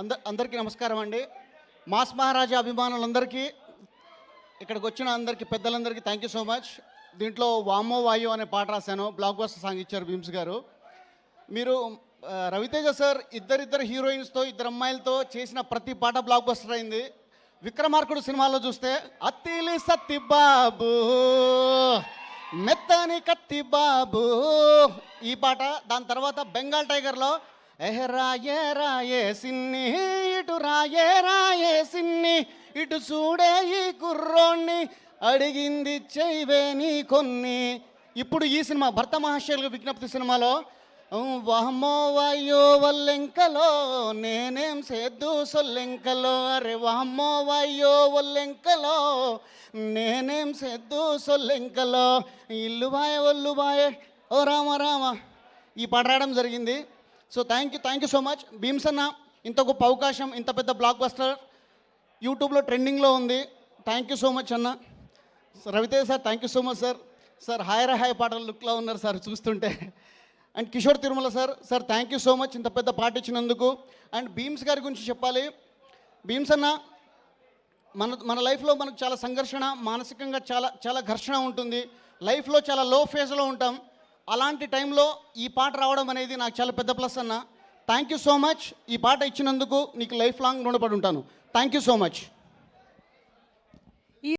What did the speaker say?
అందరికీ నమస్కారం అండి. మాస్ మహారాజా అభిమానులందరికీ, ఇక్కడికి వచ్చిన అందరికీ, పెద్దలందరికీ థ్యాంక్ యూ సో మచ్. దీంట్లో వామ్మో వాయు అనే పాట రాశాను, బ్లాక్ బస్టర్ సాంగ్ ఇచ్చారు భీమ్స్ గారు. మీరు రవితేజ సార్ ఇద్దరు హీరోయిన్స్తో, ఇద్దరు అమ్మాయిలతో చేసిన ప్రతి పాట బ్లాక్ బస్టర్ అయింది. విక్రమార్కుడు సినిమాలో చూస్తే అత్తిలి సత్తి బాబు, మెత్తని కత్తి బాబు ఈ పాట. దాని తర్వాత బెంగాల్ టైగర్లో రాయే రాయే సిన్ని, ఇటు రాయే రాయే సిన్ని, ఇటు చూడే ఈ కుర్రోణ్ణి, అడిగింది చెయ్యవే నీ కొన్ని. ఇప్పుడు ఈ సినిమా భర్త మహాశయులకు విజ్ఞప్తి సినిమాలో వాహమ్మో వాయో వల్లెంకలో నేనేం సేద్దు సొల్లెంకలో, అరే వాహమ్మో వాయో వల్లెంకలో నేనేం సేద్దు సొల్లెంకలో, ఇల్లు బాయ ఒళ్ళు బాయ ఓ రామ రామ ఈ పాట రాయడం జరిగింది. So thank you so much Bheems అన్న. ఇంత గొప్ప అవకాశం, ఇంత పెద్ద బ్లాక్ బస్టర్ యూట్యూబ్లో ట్రెండింగ్లో ఉంది. థ్యాంక్ యూ సో మచ్ అన్న. Raviteja sir thank you so much sir. Sir hi పాటలు లుక్లో ఉన్నారు సార్ చూస్తుంటే. And Kishore Tirumala sir thank you so much ఇంత పెద్ద పాట ఇచ్చినందుకు. అండ్ భీమ్స్ గారి గురించి చెప్పాలి. భీమ్స్ అన్న, మన లైఫ్లో మనకు చాలా సంఘర్షణ, మానసికంగా చాలా ఘర్షణ ఉంటుంది. లైఫ్లో చాలా లో ఫేజ్లో ఉంటాం. అలాంటి టైంలో ఈ పాట రావడం అనేది నాకు చాలా పెద్ద ప్లస్ అన్న. Thank you so much. ఈ పాట ఇచ్చినందుకు నీకు లైఫ్ లాంగ్ రుణపడి ఉంటాను. Thank you so much.